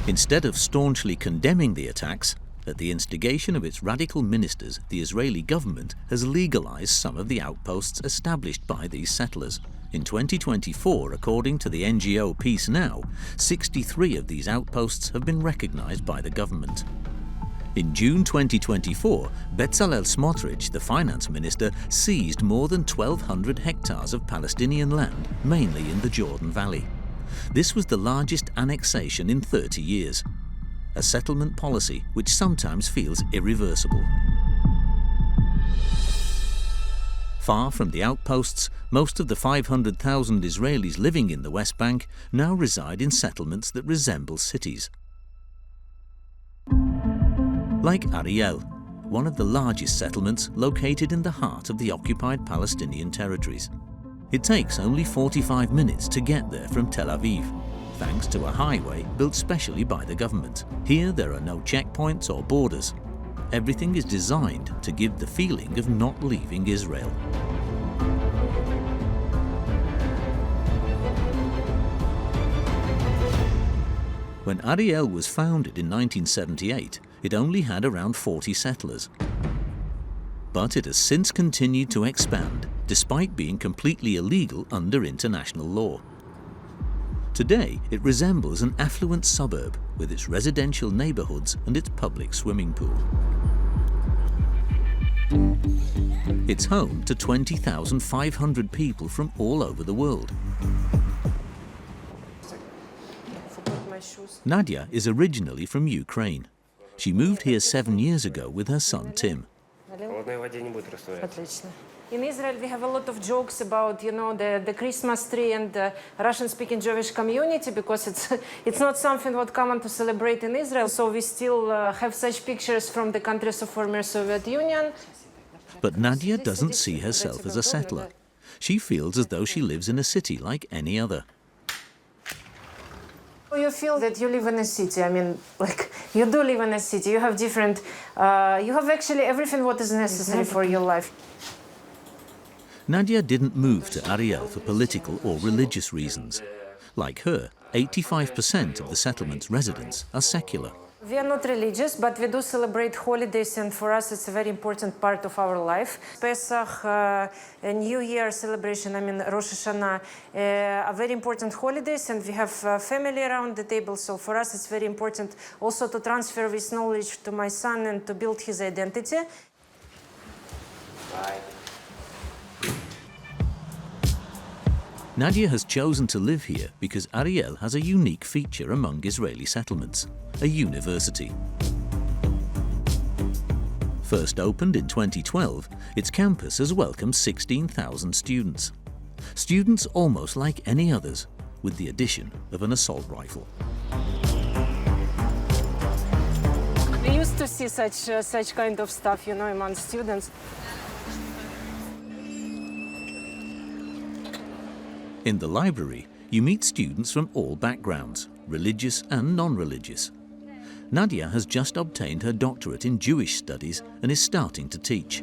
Instead of staunchly condemning the attacks, at the instigation of its radical ministers, the Israeli government has legalized some of the outposts established by these settlers. In 2024, according to the NGO Peace Now, 63 of these outposts have been recognized by the government. In June 2024, Bezalel Smotrich, the finance minister, seized more than 1,200 hectares of Palestinian land, mainly in the Jordan Valley. This was the largest annexation in 30 years. A settlement policy which sometimes feels irreversible. Far from the outposts, most of the 500,000 Israelis living in the West Bank now reside in settlements that resemble cities. Like Ariel, one of the largest settlements located in the heart of the occupied Palestinian territories. It takes only 45 minutes to get there from Tel Aviv, thanks to a highway built specially by the government. Here there are no checkpoints or borders. Everything is designed to give the feeling of not leaving Israel. When Ariel was founded in 1978, it only had around 40 settlers. But it has since continued to expand, despite being completely illegal under international law. Today, it resembles an affluent suburb with its residential neighborhoods and its public swimming pool. It's home to 20,500 people from all over the world. Nadia is originally from Ukraine. She moved here 7 years ago with her son Tim. In Israel, we have a lot of jokes about, the Christmas tree and the Russian-speaking Jewish community, because it's not something what common to celebrate in Israel. So we still have such pictures from the countries of former Soviet Union. But Nadia doesn't see herself as a settler. She feels as though she lives in a city like any other. You feel that you live in a city. I mean, you do live in a city. You have different, you have actually everything what is necessary for your life. Nadia didn't move to Ariel for political or religious reasons. Like her, 85% of the settlement's residents are secular. We are not religious, but we do celebrate holidays, and for us it's a very important part of our life. Pesach, New Year celebration, Rosh Hashanah, are very important holidays, and we have family around the table, so for us it's very important also to transfer this knowledge to my son and to build his identity. Nadia has chosen to live here because Ariel has a unique feature among Israeli settlements, a university. First opened in 2012, its campus has welcomed 16,000 students. Students almost like any others, with the addition of an assault rifle. We used to see such kind of stuff, among students. In the library, you meet students from all backgrounds, religious and non-religious. Nadia has just obtained her doctorate in Jewish studies and is starting to teach.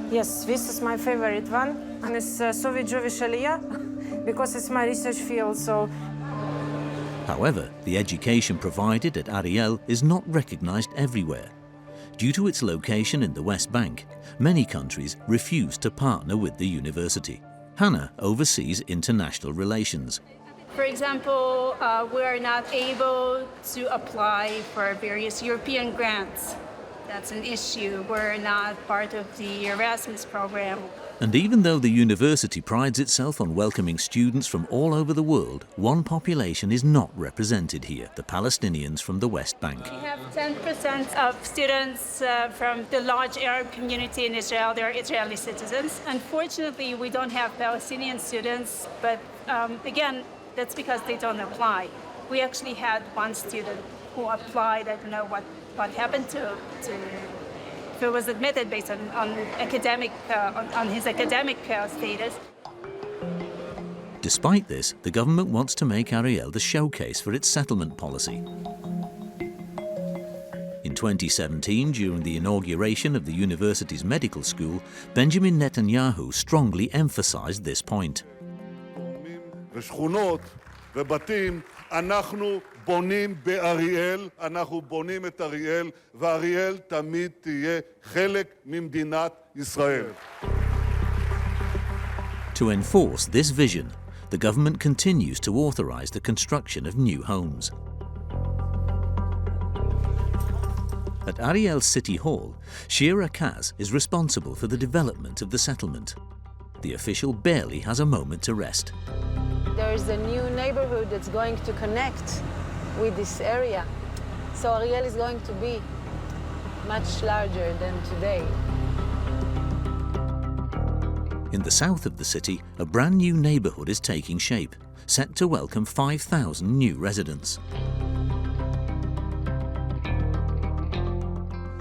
Yes, this is my favorite one, and it's Soviet Jewish Aliyah, because it's my research field, so... However, the education provided at Ariel is not recognized everywhere. Due to its location in the West Bank, many countries refuse to partner with the university. Hannah oversees international relations. For example, we are not able to apply for various European grants. That's an issue. We're not part of the Erasmus program. And even though the university prides itself on welcoming students from all over the world, one population is not represented here, the Palestinians from the West Bank. We have 10% of students from the large Arab community in Israel. They're Israeli citizens. Unfortunately, we don't have Palestinian students, but again, that's because they don't apply. We actually had one student who applied. I don't know what happened to if it was admitted based on his academic status. Despite this, the government wants to make Ariel the showcase for its settlement policy. In 2017, during the inauguration of the university's medical school, Benjamin Netanyahu strongly emphasized this point. ובתים. אנחנו בונים באריאל, אנחנו בונים את אריאל, ואריאל תמיד תהיה חלק ממדינת ישראל. To enforce this vision, the government continues to authorize the construction of new homes. At Ariel's City Hall, Shira Kaz is responsible for the development of the settlement. The official barely has a moment to rest. There's a new neighborhood that's going to connect with this area. So Ariel is going to be much larger than today. In the south of the city, a brand new neighborhood is taking shape, set to welcome 5,000 new residents.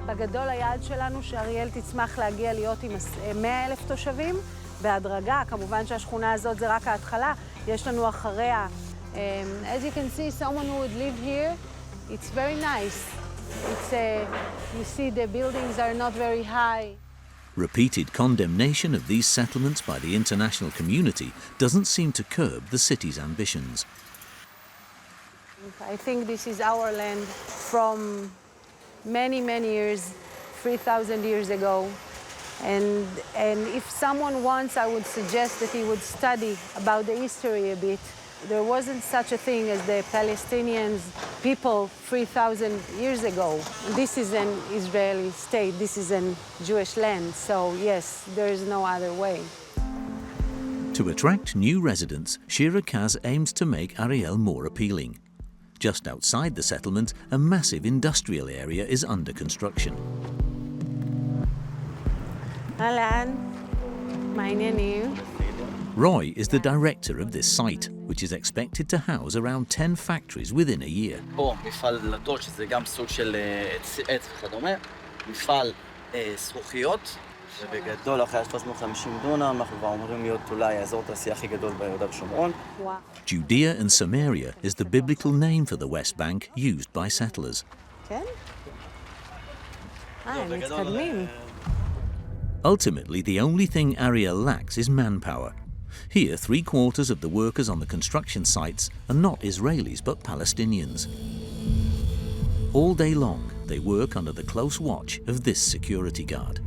בגדול היעד שלנו שאריאל תצמח להגיע להיות עם 100,000 תושבים. בהדרגה, כמובן שהשכונה הזאת זה רק ההתחלה, יש לנו אחריה. As you can see, someone who would live here, it's very nice. You see the buildings are not very high. Repeated condemnation of these settlements by the international community doesn't seem to curb the city's ambitions. I think this is our land from many, many years, 3,000 years ago. And if someone wants, I would suggest that he would study about the history a bit. There wasn't such a thing as the Palestinian people 3,000 years ago. This is an Israeli state, this is a Jewish land, so yes, there is no other way. To attract new residents, Shira Kaz aims to make Ariel more appealing. Just outside the settlement, a massive industrial area is under construction. Alan, my name. Roy is the director of this site, which is expected to house around 10 factories within a year. פה מפעל דלתות, שזה גם סוג של עץ וכדומה, מפעל זכוכיות, ובגדול אחרי 350 דונם, אנחנו כבר אומרים להיות אולי האזור התעשייה הכי גדול ביהודה ושומרון. Judea and Samaria is the biblical name for the West Bank used by settlers. כן? הם מתקדמים. Ultimately, the only thing Ariel lacks is manpower. Here, 3/4 of the workers on the construction sites are not Israelis but Palestinians. All day long, they work under the close watch of this security guard.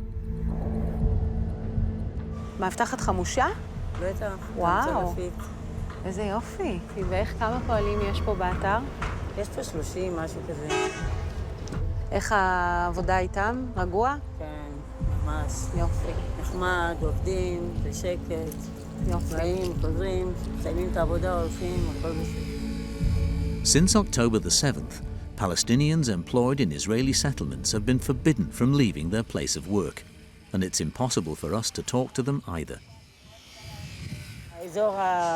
מאבטחת חמושה? בטח. וואו. איזה יופי. ואיך כמה פועלים יש פה באתר? יש פה 30, משהו כזה. איך העבודה איתם? רגוע? כן, ממש. יופי. נחמד, עובדים, בשקט. יופי. באים, חוזרים, מסיימים את העבודה, הולכים, הכל בסדר. Since October the 7th, Palestinians employed in Israeli settlements have been forbidden from leaving their place of work, and it's impossible for us to talk to them either.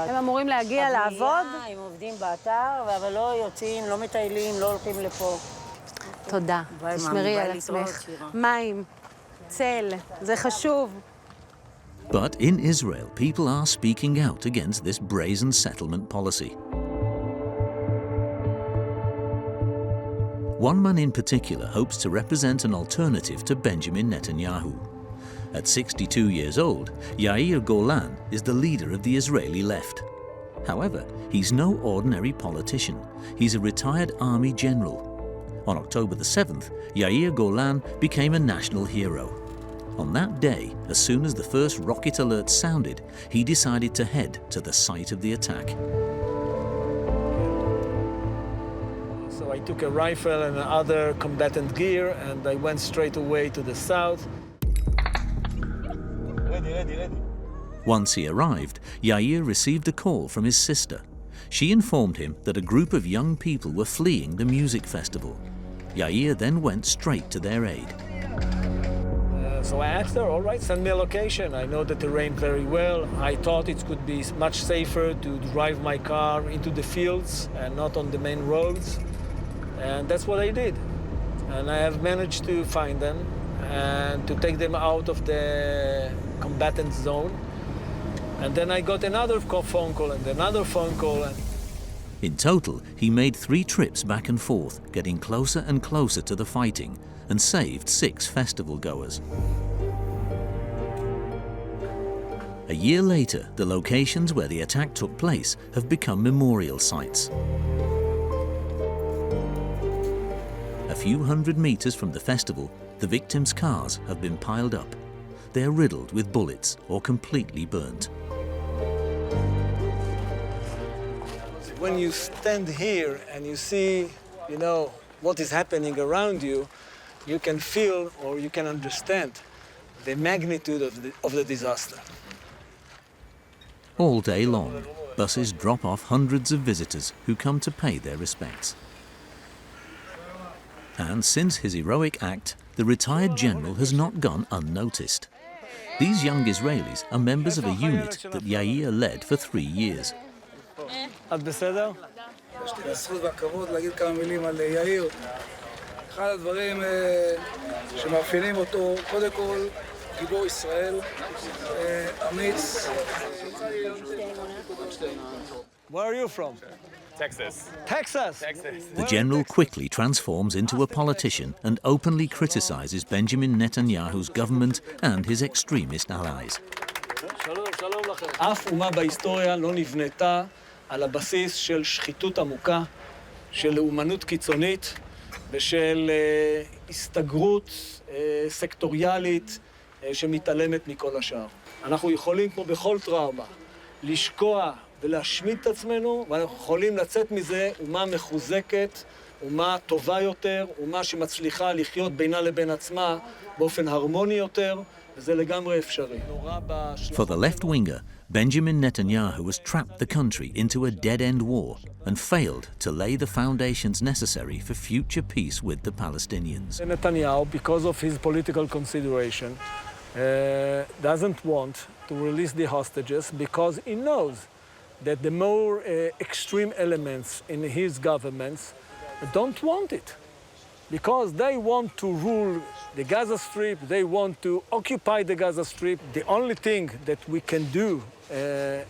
הם אמורים להגיע לעבוד? הם עובדים באתר, אבל לא יוצאים, לא מטיילים, לא הולכים לפה. תודה. תשמרי על עצמך. מים, צל, זה חשוב. But in Israel, people are speaking out against this brazen settlement policy. One man in particular hopes to represent an alternative to Benjamin Netanyahu. At 62 years old, Yair Golan is the leader of the Israeli left. However, he's no ordinary politician. He's a retired army general. On October the 7th, Yair Golan became a national hero. On that day, as soon as the first rocket alert sounded, he decided to head to the site of the attack. So I took a rifle and other combatant gear and I went straight away to the south. Ready. Once he arrived, Yair received a call from his sister. She informed him that a group of young people were fleeing the music festival. Yair then went straight to their aid. So I asked her, all right, send me a location. I know the terrain very well. I thought it could be much safer to drive my car into the fields and not on the main roads. And that's what I did. And I have managed to find them and to take them out of the combatant zone. And then I got another phone call and another phone call. In total, he made 3 trips back and forth, getting closer and closer to the fighting, and saved 6 festival goers. A year later, the locations where the attack took place have become memorial sites. A few hundred meters from the festival, the victims' cars have been piled up. They are riddled with bullets or completely burnt. When you stand here and you see, what is happening around you, you can feel or you can understand the magnitude of the disaster. All day long, buses drop off hundreds of visitors who come to pay their respects. And since his heroic act, the retired general has not gone unnoticed. These young Israelis are members of a unit that Yair led for 3 years. את בסדר? יש לי הזכות והכבוד להגיד כמה מילים על יאיר. אחד הדברים שמאפיינים אותו, קודם כל, גיבור ישראל, אמיץ. Where are you from? Texas. Texas? Texas. The general quickly transforms into a politician and openly criticizes Benjamin Netanyahu's government and his extremist allies. אף אומה בהיסטוריה לא נבנתה על הבסיס של שחיתות עמוקה, של לאומנות קיצונית ושל הסתגרות סקטוריאלית שמתעלמת מכל השאר. אנחנו יכולים, כמו בכל טראומה, לשקוע ולהשמיד את עצמנו, ואנחנו יכולים לצאת מזה אומה מחוזקת, אומה טובה יותר, אומה שמצליחה לחיות בינה לבין עצמה באופן הרמוני יותר, וזה לגמרי אפשרי. For the left-winger, Benjamin Netanyahu has trapped the country into a dead-end war and failed to lay the foundations necessary for future peace with the Palestinians. Netanyahu, because of his political consideration, doesn't want to release the hostages because he knows that the more extreme elements in his governments don't want it. Because they want to rule the Gaza Strip, they want to occupy the Gaza Strip. The only thing that we can do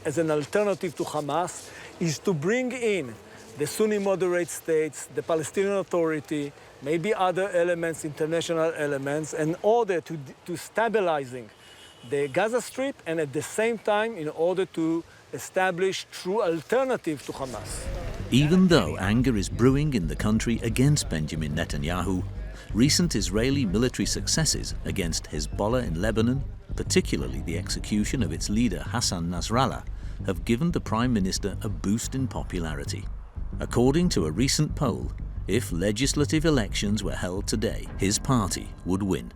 as an alternative to Hamas is to bring in the Sunni moderate states, the Palestinian Authority, maybe other elements, international elements, in order to stabilizing the Gaza Strip and at the same time in order to establish true alternative to Hamas. Even though anger is brewing in the country against Benjamin Netanyahu, recent Israeli military successes against Hezbollah in Lebanon, particularly the execution of its leader Hassan Nasrallah, have given the Prime Minister a boost in popularity. According to a recent poll, if legislative elections were held today, his party would win.